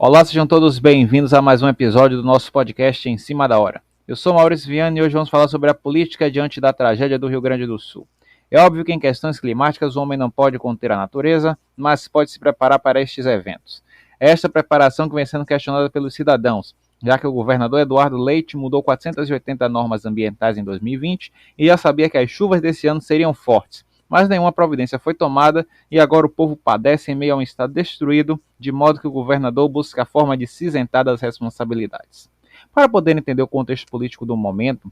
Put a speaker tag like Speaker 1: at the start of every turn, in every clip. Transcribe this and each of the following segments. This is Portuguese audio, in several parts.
Speaker 1: Olá, sejam todos bem-vindos a mais um episódio do nosso podcast Em Cima da Hora. Eu sou Maurício Viana e hoje vamos falar sobre a política diante da tragédia do Rio Grande do Sul. É óbvio que em questões climáticas o homem não pode conter a natureza, mas pode se preparar para estes eventos. É esta preparação que vem sendo questionada pelos cidadãos, já que o governador Eduardo Leite mudou 480 normas ambientais em 2020 e já sabia que as chuvas desse ano seriam fortes, mas nenhuma providência foi tomada e agora o povo padece em meio a um estado destruído, de modo que o governador busca a forma de se isentar das responsabilidades. Para poder entender o contexto político do momento,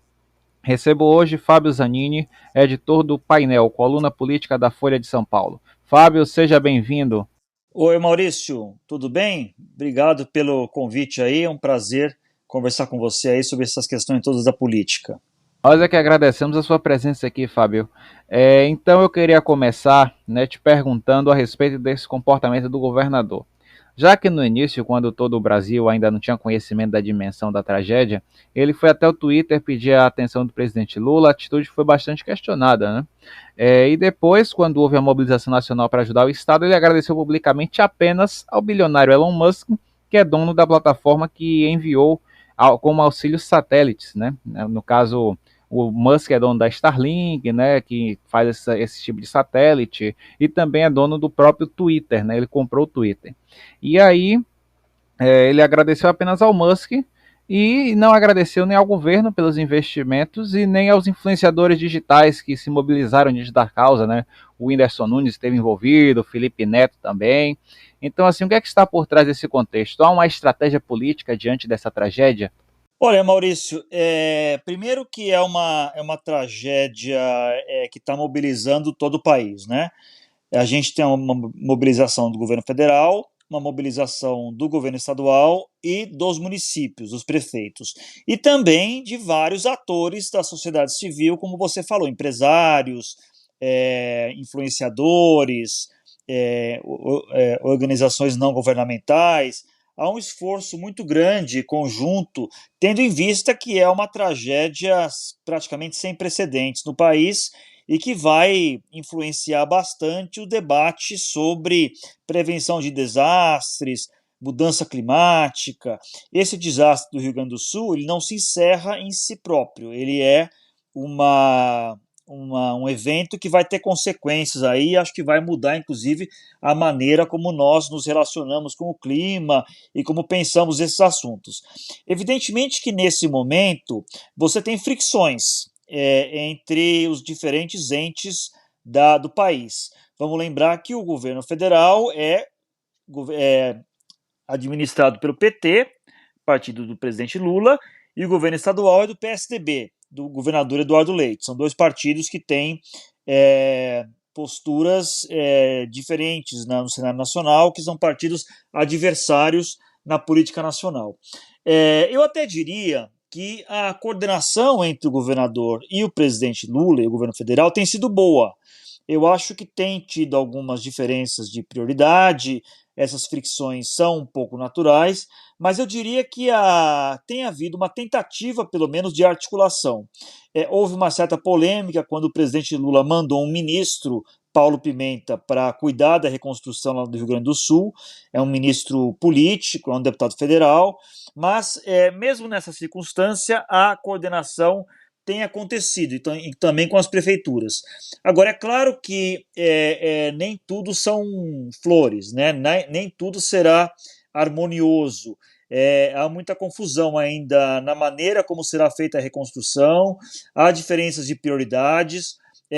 Speaker 1: recebo hoje Fábio Zanini, editor do Painel, coluna política da Folha de São Paulo. Fábio, seja bem-vindo.
Speaker 2: Oi, Maurício, tudo bem? Obrigado pelo convite aí, é um prazer conversar com você aí sobre essas questões todas da política.
Speaker 1: Nós é que agradecemos a sua presença aqui, Fábio. Então eu queria começar, te perguntando a respeito desse comportamento do governador. Já que no início, quando todo o Brasil ainda não tinha conhecimento da dimensão da tragédia, ele foi até o Twitter pedir a atenção do presidente Lula, a atitude foi bastante questionada, né? E depois, quando houve a mobilização nacional para ajudar o Estado, ele agradeceu publicamente apenas ao bilionário Elon Musk, que é dono da plataforma que enviou como auxílio satélites, né? No caso, o Musk é dono da Starlink, né, que faz esse tipo de satélite, e também é dono do próprio Twitter, né, ele comprou o Twitter. E aí, ele agradeceu apenas ao Musk e não agradeceu nem ao governo pelos investimentos e nem aos influenciadores digitais que se mobilizaram diante da causa, né? O Whindersson Nunes esteve envolvido, o Felipe Neto também. Então, assim, o que é que está por trás desse contexto? Há uma estratégia política diante dessa tragédia?
Speaker 2: Olha, Maurício, primeiro que é uma tragédia que está mobilizando todo o país, né? A gente tem uma mobilização do governo federal, uma mobilização do governo estadual e dos municípios, dos prefeitos. E também de vários atores da sociedade civil, como você falou, empresários, influenciadores, organizações não governamentais. Há um esforço muito grande, conjunto, tendo em vista que é uma tragédia praticamente sem precedentes no país e que vai influenciar bastante o debate sobre prevenção de desastres, mudança climática. Esse desastre do Rio Grande do Sul, ele não se encerra em si próprio, ele é um evento que vai ter consequências aí, acho que vai mudar inclusive a maneira como nós nos relacionamos com o clima e como pensamos esses assuntos. Evidentemente que nesse momento você tem fricções entre os diferentes entes do país. Vamos lembrar que o governo federal é administrado pelo PT, partido do presidente Lula, e o governo estadual é do PSDB, do governador Eduardo Leite. São dois partidos que têm posturas diferentes no cenário nacional, que são partidos adversários na política nacional. Eu até diria que a coordenação entre o governador e o presidente Lula e o governo federal tem sido boa. Eu acho que tem tido algumas diferenças de prioridade, essas fricções são um pouco naturais, mas eu diria que tem havido uma tentativa, pelo menos, de articulação. Houve uma certa polêmica quando o presidente Lula mandou um ministro, Paulo Pimenta, para cuidar da reconstrução lá do Rio Grande do Sul. É um ministro político, é um deputado federal, mas mesmo nessa circunstância, a coordenação tem acontecido, e também com as prefeituras. Agora, é claro que nem tudo são flores, né? Nem tudo será harmonioso. Há muita confusão ainda na maneira como será feita a reconstrução, há diferenças de prioridades,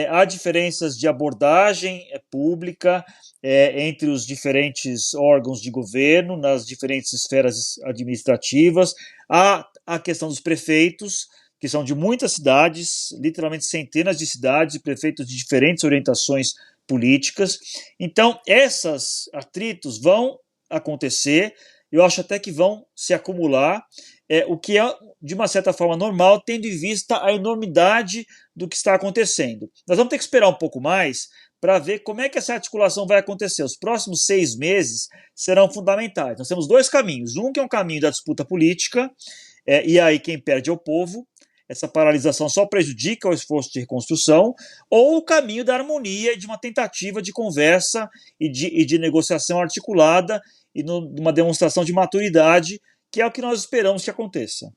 Speaker 2: há diferenças de abordagem pública entre os diferentes órgãos de governo, nas diferentes esferas administrativas, há a questão dos prefeitos, que são de muitas cidades, literalmente centenas de cidades e prefeitos de diferentes orientações políticas. Então, esses atritos vão acontecer, eu acho até que vão se acumular, o que é, de uma certa forma, normal, tendo em vista a enormidade do que está acontecendo. Nós vamos ter que esperar um pouco mais para ver como é que essa articulação vai acontecer. Os próximos 6 meses serão fundamentais. Nós temos dois caminhos. Um que é um caminho da disputa política, e aí quem perde é o povo, essa paralisação só prejudica o esforço de reconstrução, ou o caminho da harmonia e de uma tentativa de conversa e de negociação articulada e uma demonstração de maturidade, que é o que nós esperamos que aconteça.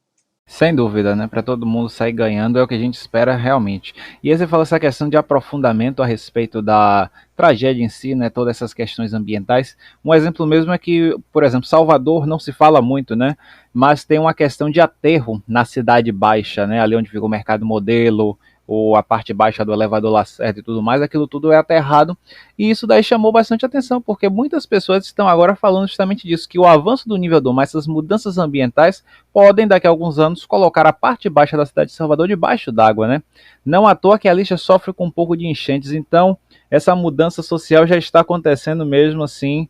Speaker 1: Sem dúvida, né? Para todo mundo sair ganhando é o que a gente espera realmente. E aí você fala essa questão de aprofundamento a respeito da tragédia em si, né? Todas essas questões ambientais. Um exemplo mesmo é que, por exemplo, Salvador não se fala muito, né? Mas tem uma questão de aterro na Cidade Baixa, né? Ali onde fica o Mercado Modelo, ou a parte baixa do elevador Lacerda e tudo mais, aquilo tudo é aterrado, e isso daí chamou bastante atenção, porque muitas pessoas estão agora falando justamente disso, que o avanço do nível do mar, essas mudanças ambientais, podem daqui a alguns anos colocar a parte baixa da cidade de Salvador debaixo d'água, né? Não à toa que a lixa sofre com um pouco de enchentes, então essa mudança social já está acontecendo mesmo assim,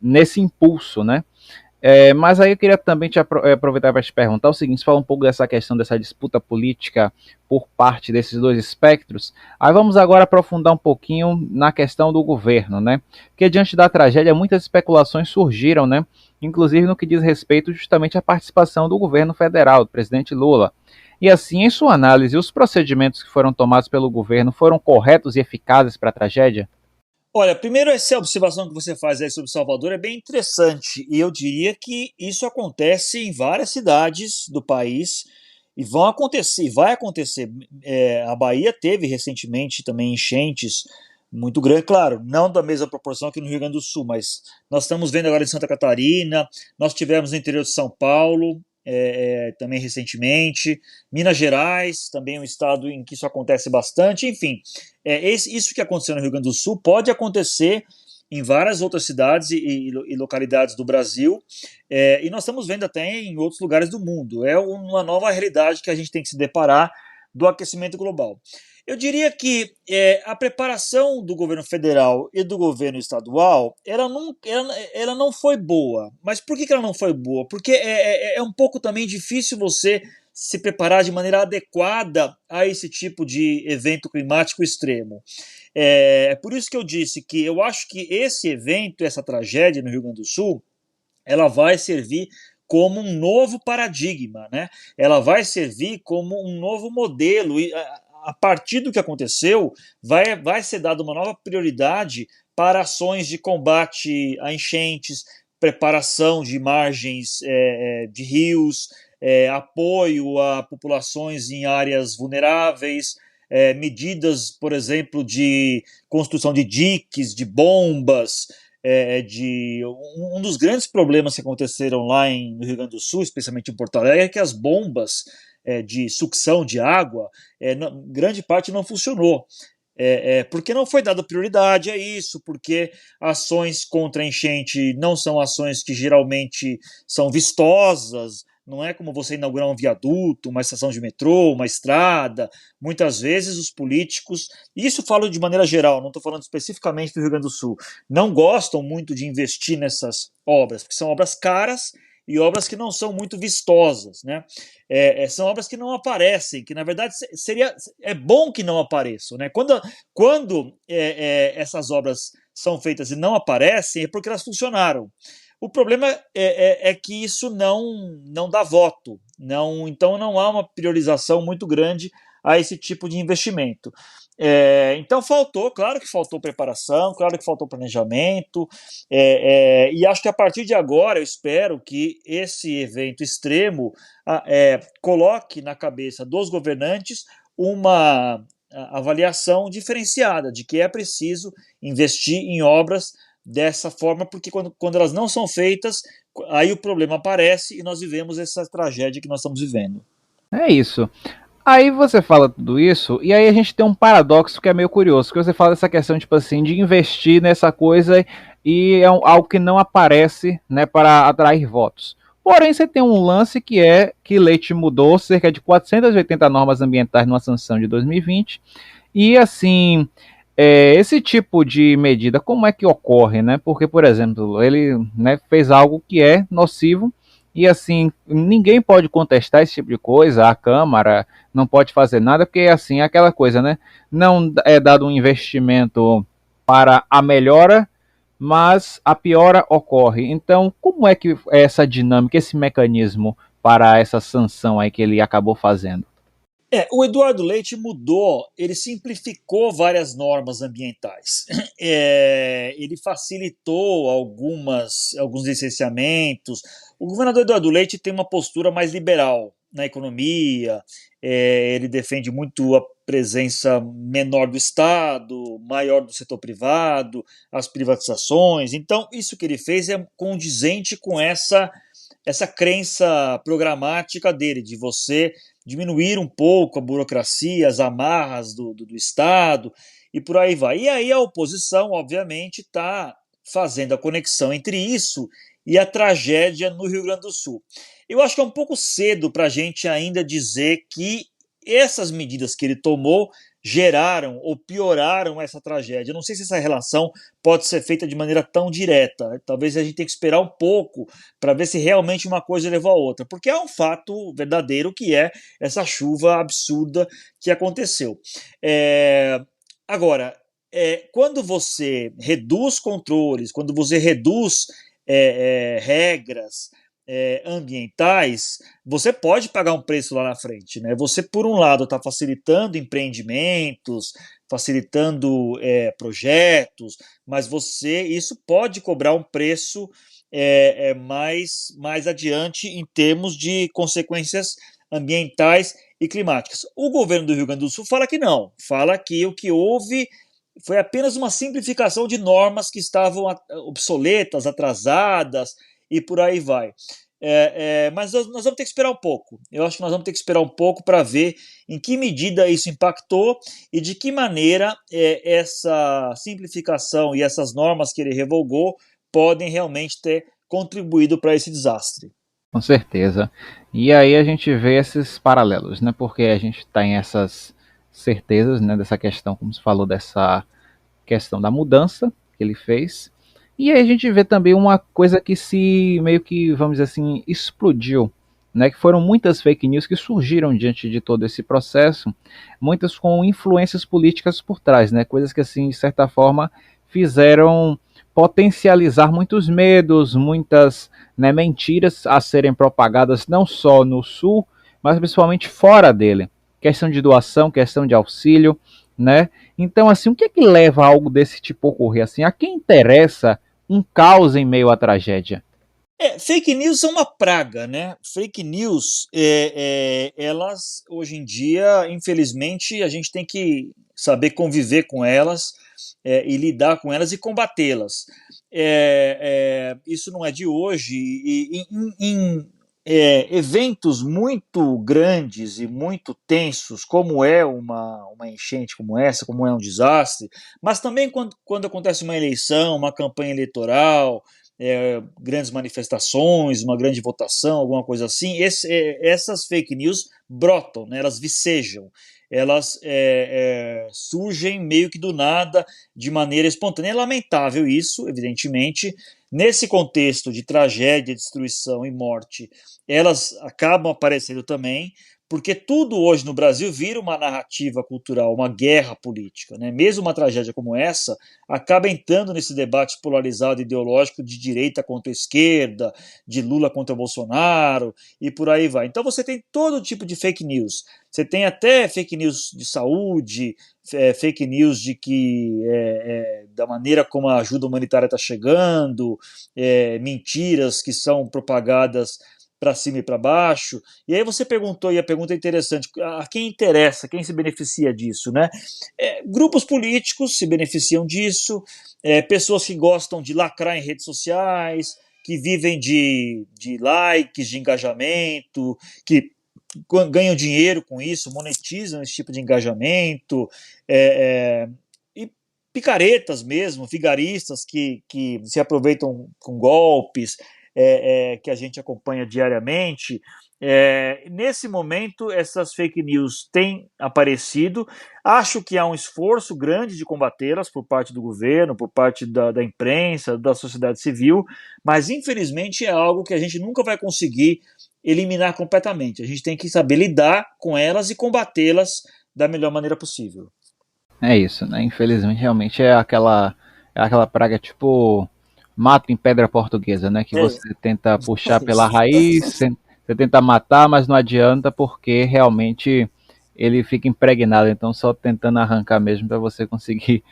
Speaker 1: nesse impulso, né? Mas aí eu queria também aproveitar para te perguntar o seguinte: você fala um pouco dessa questão dessa disputa política por parte desses dois espectros. Aí vamos agora aprofundar um pouquinho na questão do governo, né? Porque diante da tragédia muitas especulações surgiram, né? Inclusive no que diz respeito justamente à participação do governo federal, do presidente Lula. E assim, em sua análise, os procedimentos que foram tomados pelo governo foram corretos e eficazes para a tragédia?
Speaker 2: Olha, primeiro essa observação que você faz aí sobre Salvador é bem interessante, e eu diria que isso acontece em várias cidades do país e vai acontecer. A Bahia teve recentemente também enchentes muito grandes, claro, não da mesma proporção que no Rio Grande do Sul, mas nós estamos vendo agora em Santa Catarina, nós tivemos no interior de São Paulo, também recentemente, Minas Gerais, também é um estado em que isso acontece bastante, enfim, isso que aconteceu no Rio Grande do Sul pode acontecer em várias outras cidades e localidades do Brasil, e nós estamos vendo até em outros lugares do mundo. É uma nova realidade que a gente tem que se deparar do aquecimento global. Eu diria que a preparação do governo federal e do governo estadual ela não foi boa. Mas por que ela não foi boa? Porque é um pouco também difícil você se preparar de maneira adequada a esse tipo de evento climático extremo. É por isso que eu disse que eu acho que esse evento, essa tragédia no Rio Grande do Sul, ela vai servir como um novo paradigma, né? Ela vai servir como um novo modelo. E a partir do que aconteceu, vai ser dada uma nova prioridade para ações de combate a enchentes, preparação de margens de rios, apoio a populações em áreas vulneráveis, medidas, por exemplo, de construção de diques, de bombas, um dos grandes problemas que aconteceram lá no Rio Grande do Sul, especialmente em Porto Alegre, é que as bombas de sucção de água, grande parte não funcionou. Porque não foi dada prioridade a isso, porque ações contra a enchente não são ações que geralmente são vistosas, não é como você inaugurar um viaduto, uma estação de metrô, uma estrada. Muitas vezes os políticos, e isso falo de maneira geral, não estou falando especificamente do Rio Grande do Sul, não gostam muito de investir nessas obras, porque são obras caras e obras que não são muito vistosas, né? São obras que não aparecem, que na verdade é bom que não apareçam, né? Quando essas obras são feitas e não aparecem, é porque elas funcionaram. O problema é que isso não dá voto, então não há uma priorização muito grande a esse tipo de investimento. Então claro que faltou preparação, claro que faltou planejamento, e acho que a partir de agora eu espero que esse evento extremo coloque na cabeça dos governantes uma avaliação diferenciada de que é preciso investir em obras dessa forma, porque quando elas não são feitas, aí o problema aparece e nós vivemos essa tragédia que nós estamos vivendo.
Speaker 1: É isso. Aí você fala tudo isso, e aí a gente tem um paradoxo que é meio curioso, que você fala dessa questão, tipo assim, de investir nessa coisa e algo que não aparece, né, para atrair votos. Porém, você tem um lance que é que Leite mudou cerca de 480 normas ambientais numa sanção de 2020, e assim, esse tipo de medida, como é que ocorre, né? Porque, por exemplo, ele, né, fez algo que é nocivo, e assim, ninguém pode contestar esse tipo de coisa, a Câmara não pode fazer nada, porque assim, é aquela coisa, né? Não é dado um investimento para a melhora, mas a piora ocorre. Então, como é que é essa dinâmica, esse mecanismo para essa sanção aí que ele acabou fazendo?
Speaker 2: O Eduardo Leite mudou, ele simplificou várias normas ambientais. Ele facilitou alguns licenciamentos. O governador Eduardo Leite tem uma postura mais liberal na economia, ele defende muito a presença menor do Estado, maior do setor privado, as privatizações. Então, isso que ele fez é condizente com essa crença programática dele, de você diminuir um pouco a burocracia, as amarras do Estado e por aí vai. E aí a oposição, obviamente, está fazendo a conexão entre isso e a tragédia no Rio Grande do Sul. Eu acho que é um pouco cedo para a gente ainda dizer que essas medidas que ele tomou geraram ou pioraram essa tragédia. Eu não sei se essa relação pode ser feita de maneira tão direta. Talvez a gente tenha que esperar um pouco para ver se realmente uma coisa levou a outra, porque é um fato verdadeiro que é essa chuva absurda que aconteceu. Agora, quando você reduz controles, quando você reduz regras ambientais, você pode pagar um preço lá na frente, né? Você, por um lado, está facilitando empreendimentos, facilitando projetos, mas isso pode cobrar um preço mais adiante em termos de consequências ambientais e climáticas. O governo do Rio Grande do Sul fala que não, fala que o que houve foi apenas uma simplificação de normas que estavam obsoletas, atrasadas e por aí vai. Mas nós vamos ter que esperar um pouco. Eu acho que nós vamos ter que esperar um pouco para ver em que medida isso impactou e de que maneira essa simplificação e essas normas que ele revogou podem realmente ter contribuído para esse desastre.
Speaker 1: Com certeza. E aí a gente vê esses paralelos, né? Porque a gente tem essas certezas, né? Dessa questão, como se falou, dessa questão da mudança que ele fez. E aí a gente vê também uma coisa que se meio que, vamos dizer assim, explodiu, né? Que foram muitas fake news que surgiram diante de todo esse processo, muitas com influências políticas por trás, né? Coisas que assim, de certa forma, fizeram potencializar muitos medos, muitas, né, mentiras a serem propagadas não só no sul, mas principalmente fora dele. Questão de doação, questão de auxílio, né? Então, assim, o que é que leva a algo desse tipo a ocorrer? Assim, a quem interessa um caos em meio à tragédia?
Speaker 2: Fake news são uma praga, né? Fake news, elas, hoje em dia, infelizmente, a gente tem que saber conviver com elas e lidar com elas e combatê-las. Isso não é de hoje. E em eventos muito grandes e muito tensos, como é uma enchente como essa, como é um desastre, mas também quando acontece uma eleição, uma campanha eleitoral, grandes manifestações, uma grande votação, alguma coisa assim, essas fake news brotam, né, elas vicejam, elas surgem meio que do nada, de maneira espontânea. É lamentável isso, evidentemente. Nesse contexto de tragédia, destruição e morte, elas acabam aparecendo também, porque tudo hoje no Brasil vira uma narrativa cultural, uma guerra política, né? Mesmo uma tragédia como essa acaba entrando nesse debate polarizado ideológico de direita contra esquerda, de Lula contra Bolsonaro e por aí vai. Então você tem todo tipo de fake news. Você tem até fake news de saúde, fake news de que da maneira como a ajuda humanitária está chegando, mentiras que são propagadas para cima e para baixo. E aí você perguntou, e a pergunta é interessante, a quem interessa, quem se beneficia disso, né? Grupos políticos se beneficiam disso, pessoas que gostam de lacrar em redes sociais, que vivem de likes, de engajamento, que ganham dinheiro com isso, monetizam esse tipo de engajamento, e picaretas mesmo, vigaristas que se aproveitam com golpes, que a gente acompanha diariamente. Nesse momento, essas fake news têm aparecido. Acho que há um esforço grande de combatê-las por parte do governo, por parte da imprensa, da sociedade civil, mas infelizmente é algo que a gente nunca vai conseguir eliminar completamente. A gente tem que saber lidar com elas e combatê-las da melhor maneira possível.
Speaker 1: É isso, né? Infelizmente, realmente é aquela praga tipo mato em pedra portuguesa, né? Que
Speaker 2: É,
Speaker 1: você tenta puxar
Speaker 2: é
Speaker 1: pela
Speaker 2: isso.
Speaker 1: raiz, Você tenta matar, mas não adianta porque realmente ele fica impregnado, então só tentando arrancar mesmo para você conseguir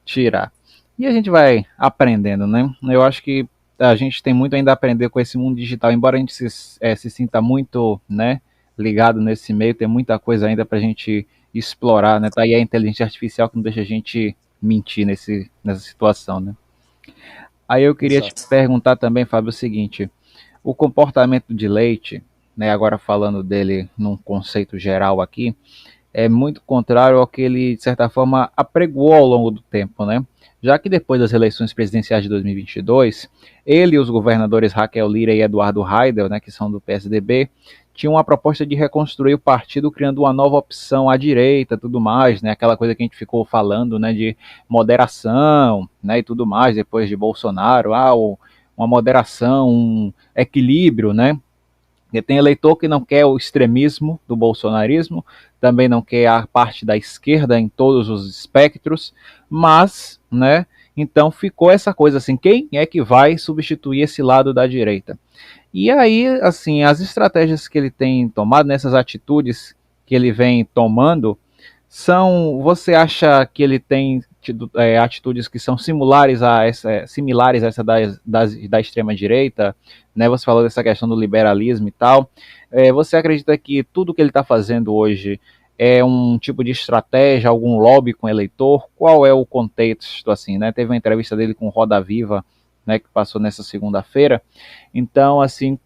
Speaker 1: tirar. E a gente vai aprendendo, né? Eu acho que a gente tem muito ainda a aprender com esse mundo digital, embora a gente se sinta muito, né, ligado nesse meio, tem muita coisa ainda para a gente explorar, né? Tá aí a inteligência artificial que não deixa a gente mentir nessa situação, né? Aí eu queria te
Speaker 2: Exato.
Speaker 1: perguntar também, Fábio, o seguinte: o comportamento de Leite, né, agora falando dele num conceito geral aqui, é muito contrário ao que ele, de certa forma, apregoou ao longo do tempo, né? Já que depois das eleições presidenciais de 2022, ele e os governadores Raquel Lira e Eduardo Raidel, né, que são do PSDB, tinham uma proposta de reconstruir o partido criando uma nova opção à direita, tudo mais, né? Aquela coisa que a gente ficou falando, né, de moderação, né, e tudo mais depois de Bolsonaro, uma moderação, um equilíbrio, né? Porque tem eleitor que não quer o extremismo do bolsonarismo, também não quer a parte da esquerda em todos os espectros, mas, né, então ficou essa coisa assim, quem é que vai substituir esse lado da direita? E aí, assim, as estratégias que ele tem tomado, nessas atitudes que ele vem tomando, você acha que ele tem tido atitudes que são similares a essa da extrema-direita? Né? Você falou dessa questão do liberalismo e tal. Você acredita que tudo que ele está fazendo hoje é um tipo de estratégia, algum lobby com o eleitor? Qual é o contexto, assim, né? Teve uma entrevista dele com Roda Viva, né, que passou nessa segunda-feira. Então, assim,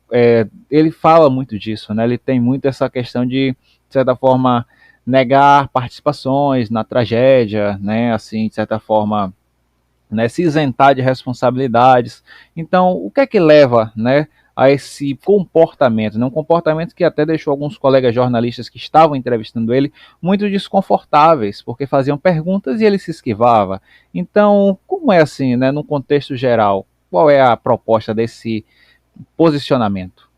Speaker 1: ele fala muito disso, né? Ele tem muito essa questão de certa forma, negar participações na tragédia, né, assim, de certa forma, né, se isentar de responsabilidades. Então, o que é que leva, né, a esse comportamento, né, um comportamento que até deixou alguns colegas jornalistas que estavam entrevistando ele muito desconfortáveis, porque faziam perguntas e ele se esquivava. Então, como é assim, né, no contexto geral, qual é a proposta desse posicionamento?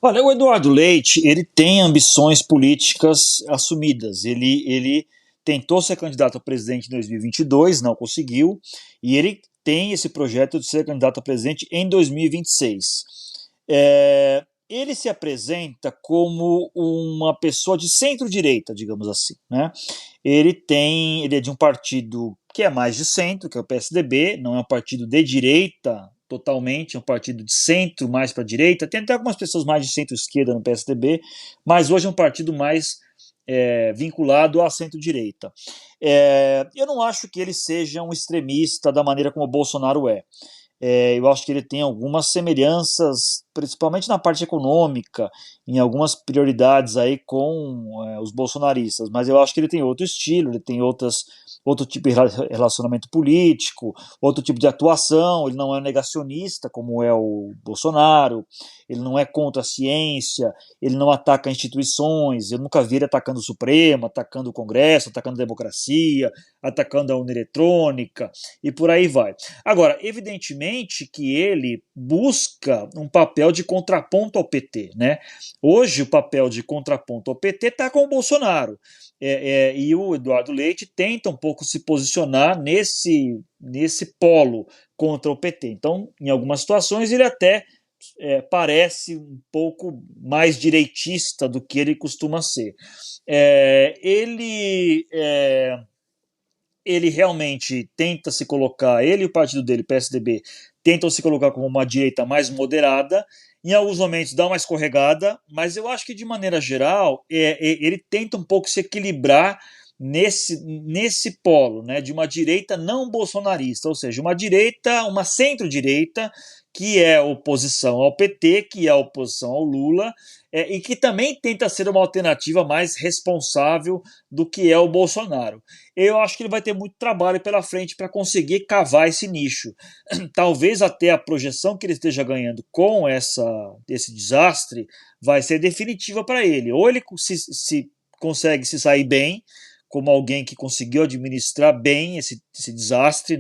Speaker 2: Olha, o Eduardo Leite, ele tem ambições políticas assumidas. Ele tentou ser candidato a presidente em 2022, não conseguiu, e ele tem esse projeto de ser candidato a presidente em 2026. Ele se apresenta como uma pessoa de centro-direita, digamos assim, né? Ele é de um partido que é mais de centro, que é o PSDB, não é um partido de direita totalmente, é um partido de centro, mais para a direita. Tem até algumas pessoas mais de centro-esquerda no PSDB, mas hoje é um partido mais vinculado à centro-direita. Eu não acho que ele seja um extremista da maneira como o Bolsonaro é. Eu acho que ele tem algumas semelhanças, principalmente na parte econômica, em algumas prioridades aí com os bolsonaristas, mas eu acho que ele tem outro estilo, ele tem outro tipo de relacionamento político, outro tipo de atuação, ele não é negacionista como é o Bolsonaro, ele não é contra a ciência, ele não ataca instituições, eu nunca vi ele atacando o Supremo, atacando o Congresso, atacando a democracia, atacando a urna eletrônica e por aí vai. Agora, evidentemente que ele busca um papel de contraponto ao PT, né? Hoje o papel de contraponto ao PT está com o Bolsonaro. E o Eduardo Leite tenta um pouco se posicionar nesse polo contra o PT. Então, em algumas situações, ele até parece um pouco mais direitista do que ele costuma ser. Ele realmente tenta se colocar, ele e o partido dele, PSDB, tentam se colocar como uma direita mais moderada, em alguns momentos dá uma escorregada, mas eu acho que de maneira geral ele tenta um pouco se equilibrar nesse polo, né, de uma direita não bolsonarista, ou seja, uma direita, uma centro-direita que é oposição ao PT, que é oposição ao Lula, e que também tenta ser uma alternativa mais responsável do que é o Bolsonaro. Eu acho que ele vai ter muito trabalho pela frente para conseguir cavar esse nicho. Talvez até a projeção que ele esteja ganhando com esse desastre vai ser definitiva para ele. Ou ele se consegue se sair bem, como alguém que conseguiu administrar bem esse desastre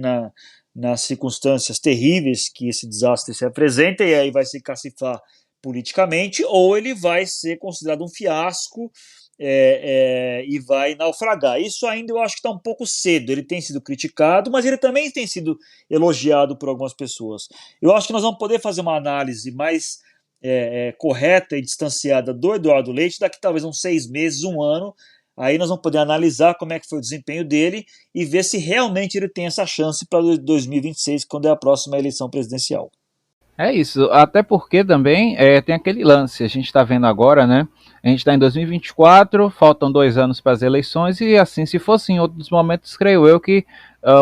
Speaker 2: nas circunstâncias terríveis que esse desastre se apresenta, e aí vai se cacifar politicamente, ou ele vai ser considerado um fiasco e vai naufragar. Isso ainda eu acho que está um pouco cedo. Ele tem sido criticado, mas ele também tem sido elogiado por algumas pessoas. Eu acho que nós vamos poder fazer uma análise mais correta e distanciada do Eduardo Leite daqui talvez uns 6 meses, um ano. Aí nós vamos poder analisar como é que foi o desempenho dele e ver se realmente ele tem essa chance para 2026, quando é a próxima eleição presidencial.
Speaker 1: É isso, até porque também tem aquele lance, a gente está vendo agora, né? A gente está em 2024, faltam 2 anos para as eleições, e assim, se fosse em outros momentos, creio eu que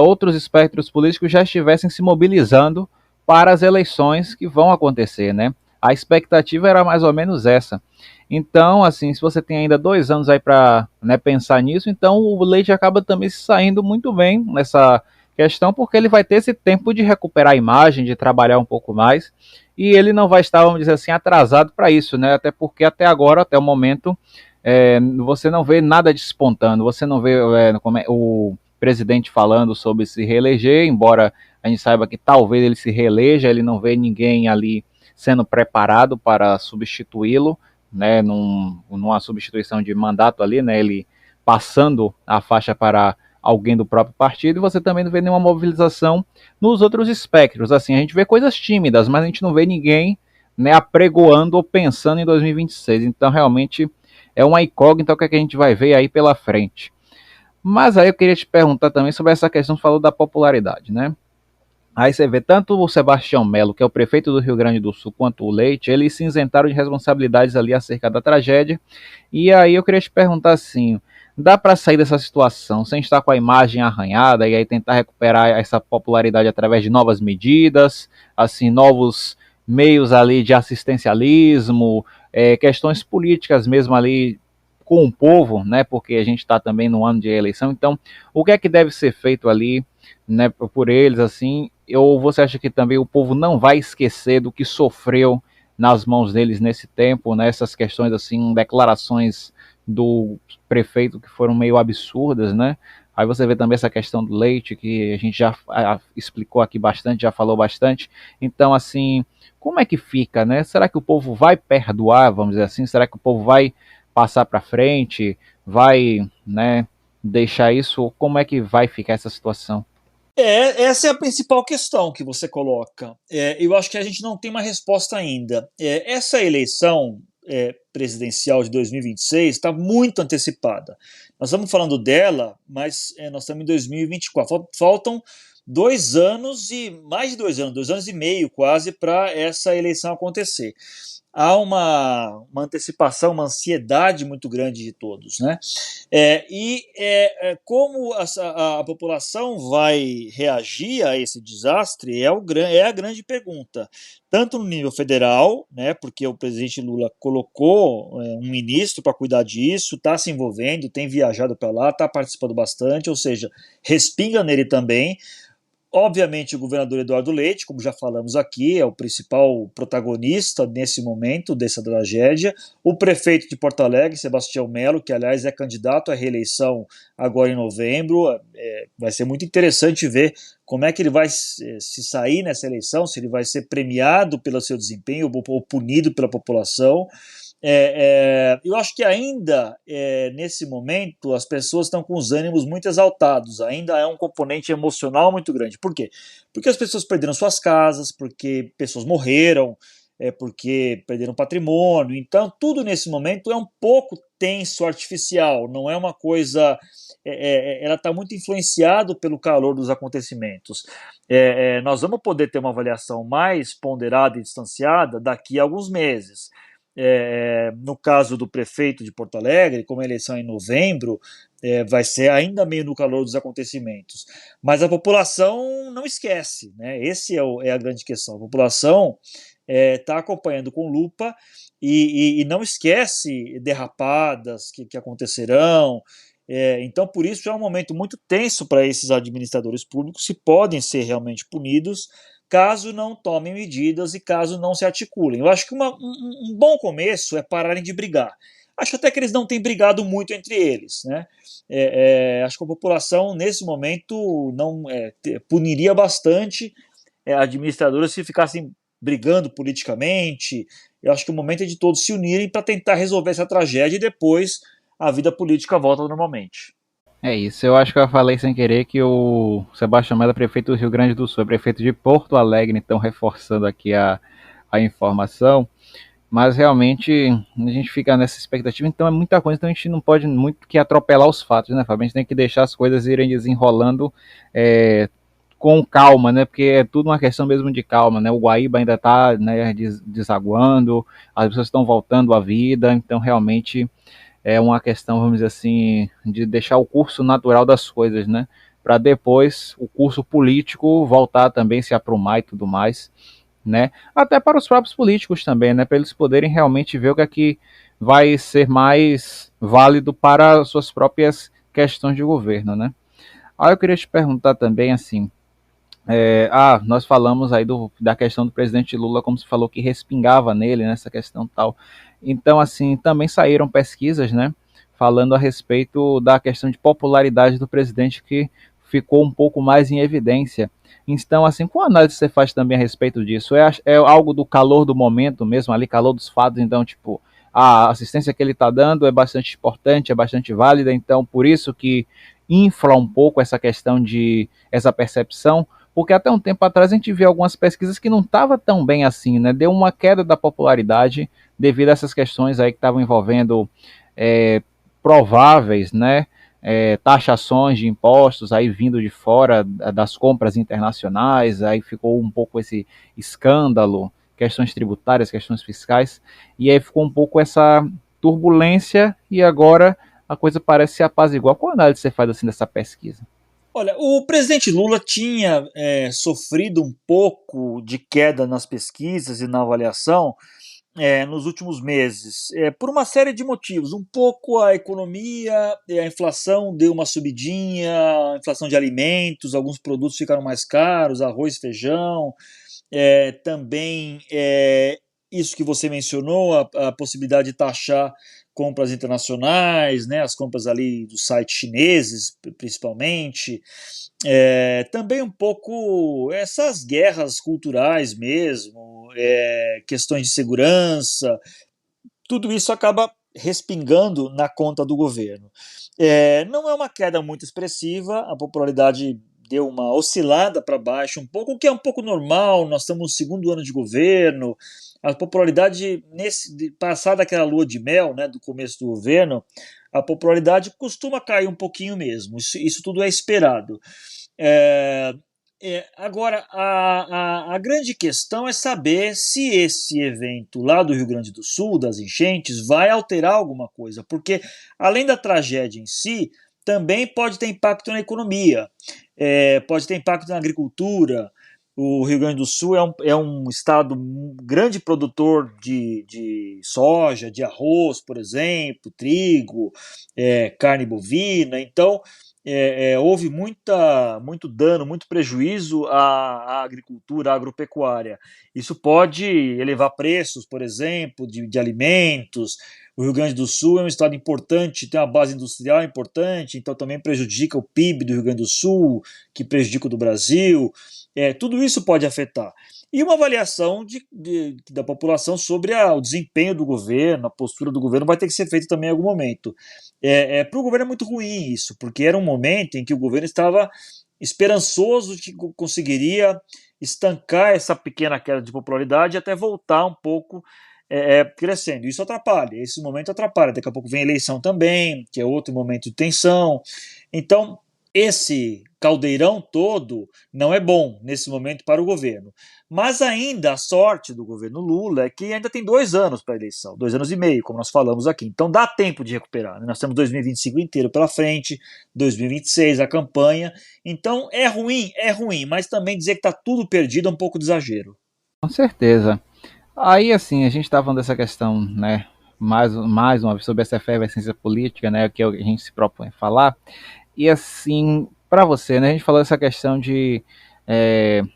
Speaker 1: outros espectros políticos já estivessem se mobilizando para as eleições que vão acontecer, né? A expectativa era mais ou menos essa. Então, assim, se você tem ainda 2 anos aí para, né, pensar nisso, então o Leite acaba também se saindo muito bem nessa questão, porque ele vai ter esse tempo de recuperar a imagem, de trabalhar um pouco mais, e ele não vai estar, vamos dizer assim, atrasado para isso, né? Até porque até agora, até o momento, você não vê nada despontando, você não vê o presidente falando sobre se reeleger, embora a gente saiba que talvez ele se reeleja, ele não vê ninguém ali sendo preparado para substituí-lo, né, numa substituição de mandato ali, né, ele passando a faixa para alguém do próprio partido, e você também não vê nenhuma mobilização nos outros espectros. Assim, a gente vê coisas tímidas, mas a gente não vê ninguém, né, apregoando ou pensando em 2026. Então, realmente, é uma incógnita o que, é que a gente vai ver aí pela frente. Mas aí eu queria te perguntar também sobre essa questão, falou da popularidade, né? Aí você vê tanto o Sebastião Melo, que é o prefeito do Rio Grande do Sul, quanto o Leite, eles se isentaram de responsabilidades ali acerca da tragédia. E aí eu queria te perguntar assim, dá para sair dessa situação sem estar com a imagem arranhada e aí tentar recuperar essa popularidade através de novas medidas, assim, novos meios ali de assistencialismo, questões políticas mesmo ali com o povo, né? Porque a gente está também no ano de eleição. Então, o que é que deve ser feito ali, né, por eles, assim? Ou você acha que também o povo não vai esquecer do que sofreu nas mãos deles nesse tempo, né? Essas questões assim, declarações do prefeito que foram meio absurdas, né? Aí você vê também essa questão do leite, que a gente já explicou aqui bastante, já falou bastante. Então, assim, como é que fica, né? Será que o povo vai perdoar, vamos dizer assim? Será que o povo vai passar para frente? Vai, né, deixar isso? Como é que vai ficar essa situação?
Speaker 2: Essa é a principal questão que você coloca. Eu acho que a gente não tem uma resposta ainda. Essa eleição presidencial de 2026 está muito antecipada. Nós estamos falando dela, mas nós estamos em 2024. Faltam 2 anos e mais de 2 anos, 2 anos e meio quase, para essa eleição acontecer. Há uma antecipação, uma ansiedade muito grande de todos, né? Como a população vai reagir a esse desastre é a grande pergunta, tanto no nível federal, né? Porque o presidente Lula colocou um ministro para cuidar disso, está se envolvendo, tem viajado para lá, está participando bastante, ou seja, respinga nele também. Obviamente, o governador Eduardo Leite, como já falamos aqui, é o principal protagonista nesse momento dessa tragédia. O prefeito de Porto Alegre, Sebastião Melo, que aliás é candidato à reeleição agora em novembro. Vai ser muito interessante ver como é que ele vai se sair nessa eleição, se ele vai ser premiado pelo seu desempenho ou punido pela população. Eu acho que ainda, nesse momento, as pessoas estão com os ânimos muito exaltados, ainda é um componente emocional muito grande. Por quê? Porque as pessoas perderam suas casas, porque pessoas morreram, porque perderam patrimônio, então tudo nesse momento é um pouco tenso, artificial, não é uma coisa... ela está muito influenciado pelo calor dos acontecimentos. Nós vamos poder ter uma avaliação mais ponderada e distanciada daqui a alguns meses. No caso do prefeito de Porto Alegre, como a eleição é em novembro, vai ser ainda meio no calor dos acontecimentos. Mas a população não esquece, né? Esse é a grande questão. A população está acompanhando com lupa e não esquece derrapadas que acontecerão. Então, por isso, é um momento muito tenso para esses administradores públicos, se podem ser realmente punidos caso não tomem medidas e caso não se articulem. Eu acho que um bom começo é pararem de brigar. Acho até que eles não têm brigado muito entre eles, né? Acho que a população, nesse momento, não puniria bastante administradores se ficassem brigando politicamente. Eu acho que o momento é de todos se unirem para tentar resolver essa tragédia e depois a vida política volta normalmente.
Speaker 1: É isso, eu acho que eu falei sem querer que o Sebastião Melo é prefeito do Rio Grande do Sul, é prefeito de Porto Alegre, então reforçando aqui a informação, mas realmente a gente fica nessa expectativa, então é muita coisa, então a gente não pode muito que atropelar os fatos, né, Fábio? A gente tem que deixar as coisas irem desenrolando é, com calma, né? Porque é tudo uma questão mesmo de calma, né? O Guaíba ainda está, né, desaguando, as pessoas estão voltando à vida, então realmente é uma questão, vamos dizer assim, de deixar o curso natural das coisas, né? Para depois o curso político voltar também se aprumar e tudo mais, né? Até para os próprios políticos também, né? Para eles poderem realmente ver o que é que vai ser mais válido para suas próprias questões de governo, né? Aí eu queria te perguntar também, assim, nós falamos aí da questão do presidente Lula, como se falou que respingava nele nessa questão tal. Então, assim, também saíram pesquisas, né, falando a respeito da questão de popularidade do presidente que ficou um pouco mais em evidência. Então, assim, qual análise você faz também a respeito disso? É algo do calor do momento mesmo, ali, calor dos fatos, então, tipo, a assistência que ele está dando é bastante importante, é bastante válida, então, por isso que infla um pouco essa questão de, essa percepção, porque até um tempo atrás a gente viu algumas pesquisas que não estava tão bem assim, né? Deu uma queda da popularidade devido a essas questões aí que estavam envolvendo é, prováveis, né? Taxações de impostos aí vindo de fora das compras internacionais, aí ficou um pouco esse escândalo, questões tributárias, questões fiscais, e aí ficou um pouco essa turbulência e agora a coisa parece se apaziguar. Qual análise você faz assim dessa pesquisa?
Speaker 2: Olha, o presidente Lula tinha sofrido um pouco de queda nas pesquisas e na avaliação nos últimos meses, por uma série de motivos. Um pouco a economia, a inflação deu uma subidinha, a inflação de alimentos, alguns produtos ficaram mais caros, arroz, feijão, também isso que você mencionou, a possibilidade de taxar compras internacionais, né, as compras ali dos sites chineses, principalmente, também um pouco essas guerras culturais mesmo, questões de segurança, tudo isso acaba respingando na conta do governo. Não é uma queda muito expressiva, a popularidade deu uma oscilada para baixo um pouco, o que é um pouco normal, nós estamos no segundo ano de governo, a popularidade, passada aquela lua de mel, né, do começo do governo, a popularidade costuma cair um pouquinho mesmo, isso tudo é esperado. É, Agora, a grande questão é saber se esse evento lá do Rio Grande do Sul, das enchentes, vai alterar alguma coisa, porque além da tragédia em si, também pode ter impacto na economia, pode ter impacto na agricultura. O Rio Grande do Sul é um estado grande produtor de soja, de arroz, por exemplo, trigo, carne bovina. Então, houve muito dano, muito prejuízo à agricultura, à agropecuária. Isso pode elevar preços, por exemplo, de alimentos. O Rio Grande do Sul é um estado importante, tem uma base industrial importante, então também prejudica o PIB do Rio Grande do Sul, que prejudica o do Brasil. Tudo isso pode afetar. E uma avaliação da população sobre o desempenho do governo, a postura do governo vai ter que ser feita também em algum momento. Para o governo é muito ruim isso, porque era um momento em que o governo estava esperançoso de que conseguiria estancar essa pequena queda de popularidade e até voltar um pouco crescendo. Isso atrapalha, esse momento atrapalha. Daqui a pouco vem a eleição também, que é outro momento de tensão. Então, esse caldeirão todo não é bom nesse momento para o governo. Mas ainda a sorte do governo Lula é que ainda tem 2 anos para a eleição, 2 anos e meio, como nós falamos aqui. Então dá tempo de recuperar, né? Nós temos 2025 inteiro pela frente, 2026 a campanha. Então é ruim, mas também dizer que está tudo perdido é um pouco de exagero.
Speaker 1: Com certeza. Aí, assim, a gente estava falando dessa questão, né, mais uma vez sobre essa efervescência política, né, que a gente se propõe a falar. E, assim, para você, né, a gente falou dessa questão de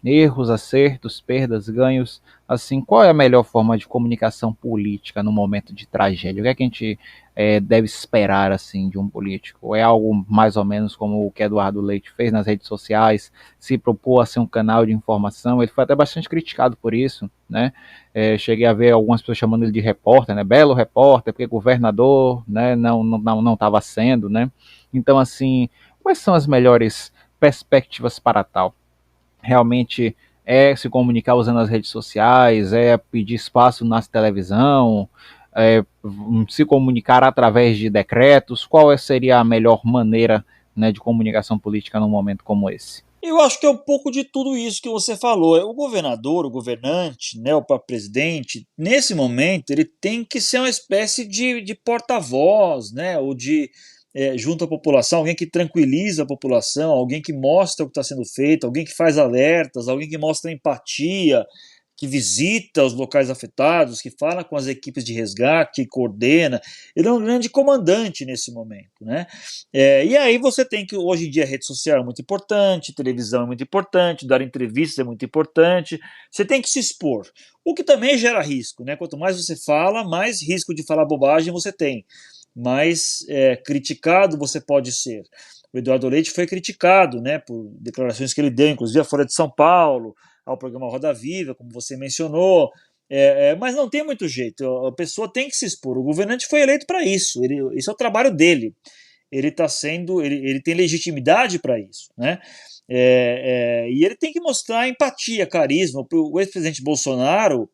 Speaker 1: erros, acertos, perdas, ganhos. Assim, qual é a melhor forma de comunicação política no momento de tragédia? O que é que a gente deve esperar, assim, de um político? É algo mais ou menos como o que Eduardo Leite fez nas redes sociais, se propôs a ser um canal de informação. Ele foi até bastante criticado por isso, né? Cheguei a ver algumas pessoas chamando ele de repórter, né? Belo repórter, porque governador, né? Não estava sendo, né? Então, assim, quais são as melhores perspectivas para tal? Realmente É se comunicar usando as redes sociais? É pedir espaço na televisão? É se comunicar através de decretos? Qual seria a melhor maneira, né, de comunicação política num momento como esse?
Speaker 2: Eu acho que é um pouco de tudo isso que você falou. O governador, o governante, né, o próprio presidente, nesse momento, ele tem que ser uma espécie de porta-voz, né, ou de, junto à população, alguém que tranquiliza a população, alguém que mostra o que está sendo feito, alguém que faz alertas, alguém que mostra empatia, que visita os locais afetados, que fala com as equipes de resgate, que coordena. Ele é um grande comandante nesse momento, né? E aí você tem que, hoje em dia, a rede social é muito importante, televisão é muito importante, dar entrevistas é muito importante, você tem que se expor, o que também gera risco, né? Quanto mais você fala, mais risco de falar bobagem você tem, mais criticado você pode ser. O Eduardo Leite foi criticado, né, por declarações que ele deu, inclusive a Folha de São Paulo, ao programa Roda Viva, como você mencionou, mas não tem muito jeito, a pessoa tem que se expor, o governante foi eleito para isso, esse é o trabalho dele, ele está sendo, ele tem legitimidade para isso, né? E ele tem que mostrar empatia, carisma. O ex-presidente Bolsonaro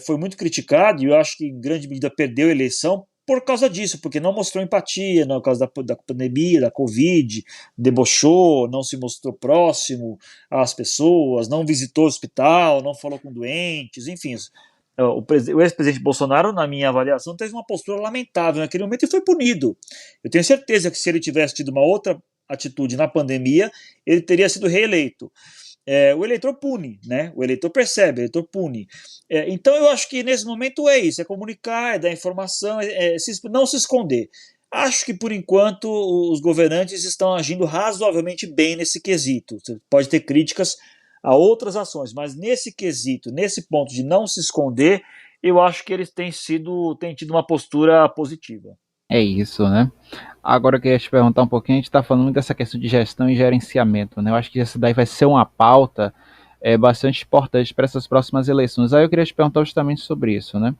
Speaker 2: foi muito criticado e eu acho que em grande medida perdeu a eleição por causa disso, porque não mostrou empatia no caso da pandemia, da Covid, debochou, não se mostrou próximo às pessoas, não visitou o hospital, não falou com doentes, enfim. O ex-presidente Bolsonaro, na minha avaliação, teve uma postura lamentável naquele momento e foi punido. Eu tenho certeza que se ele tivesse tido uma outra atitude na pandemia, ele teria sido reeleito. O eleitor pune, né? O eleitor percebe, o eleitor pune. Então eu acho que nesse momento é isso, é comunicar, é dar informação, não se esconder. Acho que por enquanto os governantes estão agindo razoavelmente bem nesse quesito. Você pode ter críticas a outras ações, mas nesse quesito, nesse ponto de não se esconder, eu acho que eles têm tido uma postura positiva.
Speaker 1: É isso, né? Agora eu queria te perguntar um pouquinho, a gente está falando muito dessa questão de gestão e gerenciamento, né? Eu acho que essa daí vai ser uma pauta bastante importante para essas próximas eleições. Aí eu queria te perguntar justamente sobre isso, né?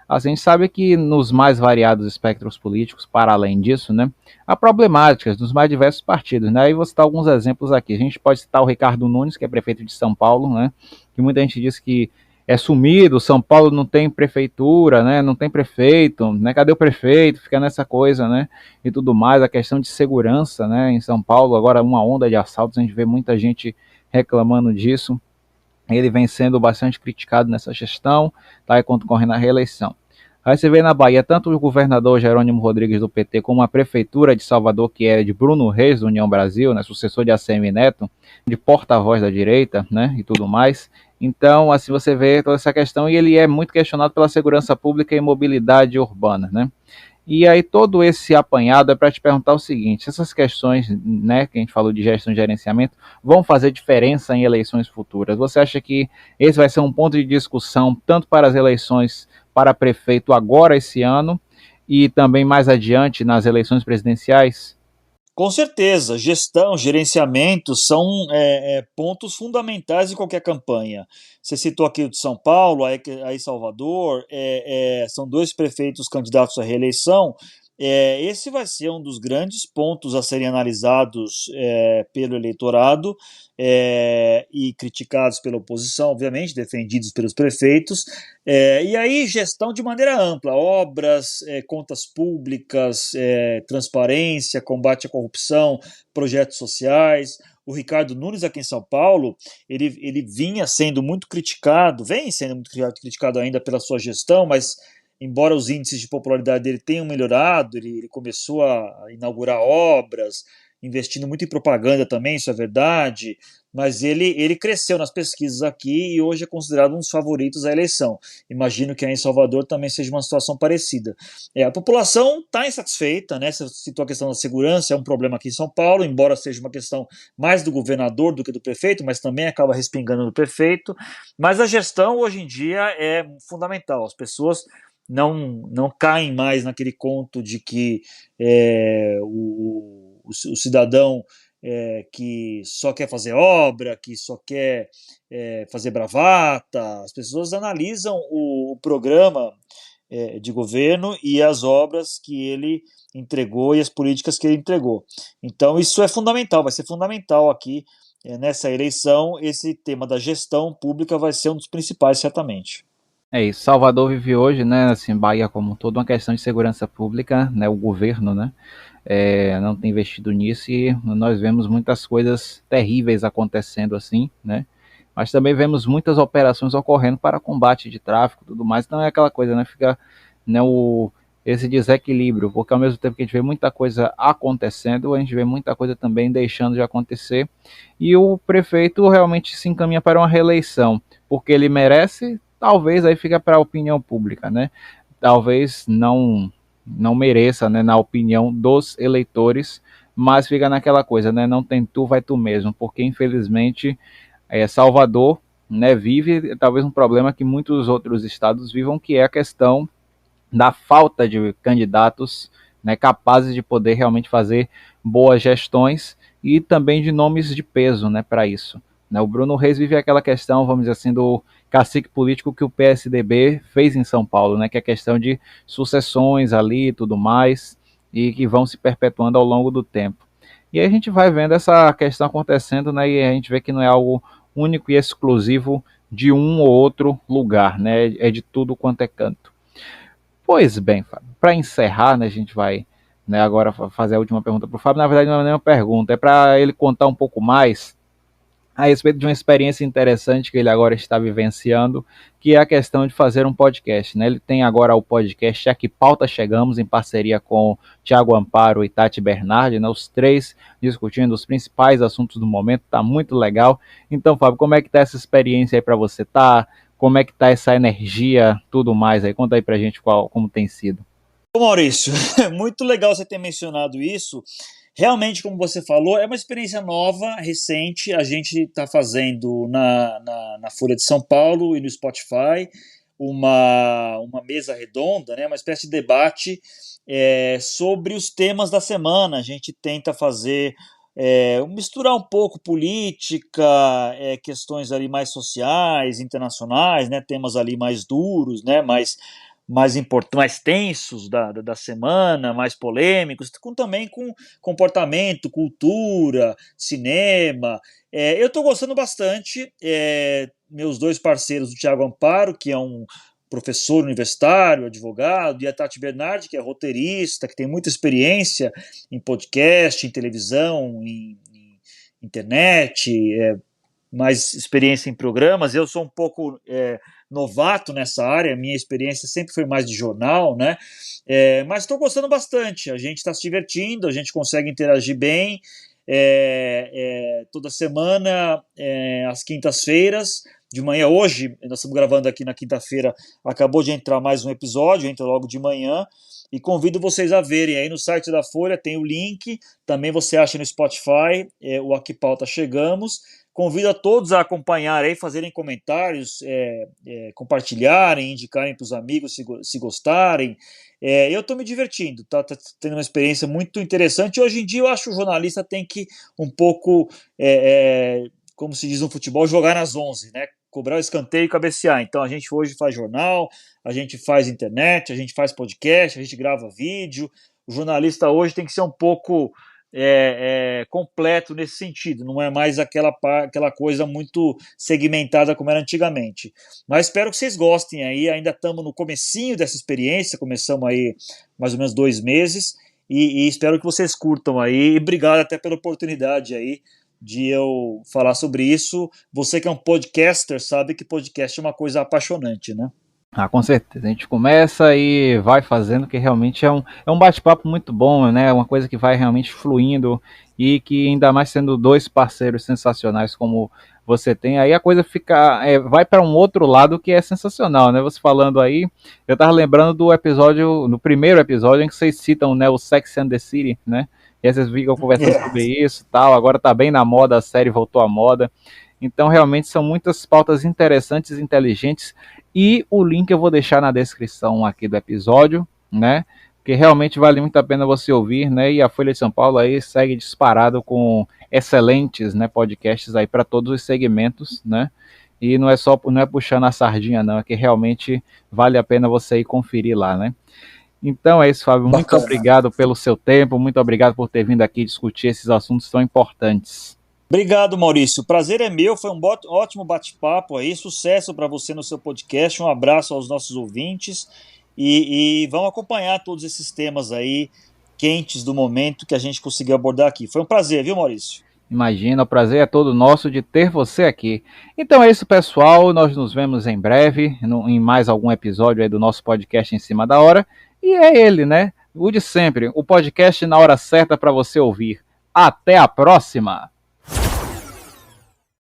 Speaker 1: Assim, a gente sabe que nos mais variados espectros políticos, para além disso, né, há problemáticas nos mais diversos partidos, né? Aí vou citar alguns exemplos aqui. A gente pode citar o Ricardo Nunes, que é prefeito de São Paulo, né? Que muita gente diz que é sumido, São Paulo não tem prefeitura, né? Não tem prefeito, né? Cadê o prefeito? Fica nessa coisa, né? E tudo mais, a questão de segurança, né? Em São Paulo, agora uma onda de assaltos, a gente vê muita gente reclamando disso. Ele vem sendo bastante criticado nessa gestão, tá concorrendo à reeleição. Aí você vê na Bahia tanto o governador Jerônimo Rodrigues do PT como a prefeitura de Salvador, que é de Bruno Reis, do União Brasil, né, sucessor de ACM Neto, de porta-voz da direita, né, e tudo mais. Então, assim, você vê toda essa questão e ele é muito questionado pela segurança pública e mobilidade urbana, né? E aí todo esse apanhado é para te perguntar o seguinte, essas questões, né, que a gente falou de gestão e gerenciamento, vão fazer diferença em eleições futuras? Você acha que esse vai ser um ponto de discussão tanto para as eleições para prefeito agora esse ano e também mais adiante nas eleições presidenciais?
Speaker 2: Com certeza, gestão, gerenciamento são pontos fundamentais de qualquer campanha. Você citou aqui o de São Paulo, aí Salvador, são dois prefeitos candidatos à reeleição. Esse vai ser um dos grandes pontos a serem analisados pelo eleitorado e criticados pela oposição, obviamente, defendidos pelos prefeitos. E aí, gestão de maneira ampla, obras, contas públicas, transparência, combate à corrupção, projetos sociais. O Ricardo Nunes, aqui em São Paulo, ele vinha sendo muito criticado, vem sendo muito criticado ainda pela sua gestão, mas embora os índices de popularidade dele tenham melhorado, ele começou a inaugurar obras, investindo muito em propaganda também, isso é verdade, mas ele cresceu nas pesquisas aqui e hoje é considerado um dos favoritos à eleição. Imagino que aí em Salvador também seja uma situação parecida. A população está insatisfeita, né? Você citou a questão da segurança, é um problema aqui em São Paulo, embora seja uma questão mais do governador do que do prefeito, mas também acaba respingando no prefeito. Mas a gestão hoje em dia é fundamental. As pessoas não caem mais naquele conto de que o cidadão que só quer fazer obra, que só quer fazer bravata. As pessoas analisam o programa de governo e as obras que ele entregou e as políticas que ele entregou. Então isso é fundamental, vai ser fundamental aqui nessa eleição, esse tema da gestão pública vai ser um dos principais, certamente.
Speaker 1: É isso. Salvador vive hoje, né, assim, Bahia como um todo, uma questão de segurança pública, né, o governo, né, não tem investido nisso e nós vemos muitas coisas terríveis acontecendo assim, né, mas também vemos muitas operações ocorrendo para combate de tráfico e tudo mais, então é aquela coisa, né, fica, né, esse desequilíbrio, porque ao mesmo tempo que a gente vê muita coisa acontecendo, a gente vê muita coisa também deixando de acontecer, e o prefeito realmente se encaminha para uma reeleição, porque ele merece, talvez aí fica para a opinião pública, né, talvez não mereça, né, na opinião dos eleitores, mas fica naquela coisa, né, não tem tu, vai tu mesmo, porque infelizmente Salvador, né, vive talvez um problema que muitos outros estados vivam, que é a questão da falta de candidatos, né, capazes de poder realmente fazer boas gestões e também de nomes de peso, né, para isso. Né, o Bruno Reis vive aquela questão, vamos dizer assim, do cacique político que o PSDB fez em São Paulo, né, que é a questão de sucessões ali e tudo mais, e que vão se perpetuando ao longo do tempo. E aí a gente vai vendo essa questão acontecendo, né, e a gente vê que não é algo único e exclusivo de um ou outro lugar, né, é de tudo quanto é canto. Pois bem, Fábio, para encerrar, né, a gente vai, né, agora fazer a última pergunta para o Fábio. Na verdade, não é nenhuma pergunta, é para ele contar um pouco mais a respeito de uma experiência interessante que ele agora está vivenciando, que é a questão de fazer um podcast. Né? Ele tem agora o podcast A Que Pauta Chegamos, em parceria com Tiago Amparo e Tati Bernardi, né? Os três discutindo os principais assuntos do momento, está muito legal. Então, Fábio, como é que está essa experiência aí para você? Como é que está essa energia, tudo mais aí? Conta aí para a gente como tem sido.
Speaker 2: Ô Maurício, muito legal você ter mencionado isso. Realmente, como você falou, é uma experiência nova, recente. A gente está fazendo na Folha de São Paulo e no Spotify uma mesa redonda, né, uma espécie de debate sobre os temas da semana. A gente tenta fazer, misturar um pouco política, questões ali mais sociais, internacionais, né, temas ali mais duros, né, mais tensos da semana, mais polêmicos, também com comportamento, cultura, cinema. Eu estou gostando bastante. Meus dois parceiros, o Tiago Amparo, que é um professor universitário, advogado, e a Tati Bernardi, que é roteirista, que tem muita experiência em podcast, em televisão, em internet, mais experiência em programas. Eu sou um pouco novato nessa área, minha experiência sempre foi mais de jornal, né? Mas estou gostando bastante. A gente está se divertindo, a gente consegue interagir bem. Toda semana, às quintas-feiras, de manhã. Hoje, nós estamos gravando aqui na quinta-feira, acabou de entrar mais um episódio, entra logo de manhã. E convido vocês a verem aí no site da Folha, tem o link. Também você acha no Spotify, o A Que Pauta Chegamos. Convido a todos a acompanhar aí, fazerem comentários, compartilharem, indicarem para os amigos se gostarem. Eu estou me divertindo, tá tendo uma experiência muito interessante. Hoje em dia eu acho que o jornalista tem que um pouco, como se diz no futebol, jogar nas 11, né? Cobrar o escanteio e cabecear. Então a gente hoje faz jornal, a gente faz internet, a gente faz podcast, a gente grava vídeo. O jornalista hoje tem que ser um pouco completo nesse sentido, não é mais aquela coisa muito segmentada como era antigamente. Mas espero que vocês gostem aí, ainda estamos no comecinho dessa experiência, começamos aí mais ou menos 2 meses, e espero que vocês curtam aí, e obrigado até pela oportunidade aí de eu falar sobre isso. Você que é um podcaster sabe que podcast é uma coisa apaixonante, né?
Speaker 1: Ah, com certeza. A gente começa e vai fazendo, que realmente é um bate-papo muito bom, né? Uma coisa que vai realmente fluindo e que ainda mais sendo dois parceiros sensacionais como você tem, aí a coisa fica, vai para um outro lado que é sensacional, né? Você falando aí, eu tava lembrando do episódio, no primeiro episódio em que vocês citam, né, o Sex and the City, né? E aí vocês ficam conversando sobre isso e tal, agora tá bem na moda, a série voltou à moda. Então, realmente, são muitas pautas interessantes e inteligentes. E o link eu vou deixar na descrição aqui do episódio, né? Que realmente vale muito a pena você ouvir, né? E a Folha de São Paulo aí segue disparado com excelentes, né, podcasts aí para todos os segmentos, né? E não é puxando a sardinha, não, é que realmente vale a pena você ir conferir lá, né? Então é isso, Fábio. Muito
Speaker 2: Bacana.
Speaker 1: obrigado pelo seu tempo, muito obrigado por ter vindo aqui discutir esses assuntos tão importantes.
Speaker 2: Obrigado, Maurício. O prazer é meu, foi um ótimo bate-papo aí. Sucesso para você no seu podcast. Um abraço aos nossos ouvintes e vamos acompanhar todos esses temas aí quentes do momento que a gente conseguiu abordar aqui. Foi um prazer, viu, Maurício?
Speaker 1: Imagina, o prazer é todo nosso de ter você aqui. Então é isso, pessoal. Nós nos vemos em breve, em mais algum episódio aí do nosso podcast Em Cima da Hora. E é ele, né? O de sempre, o podcast na hora certa para você ouvir. Até a próxima!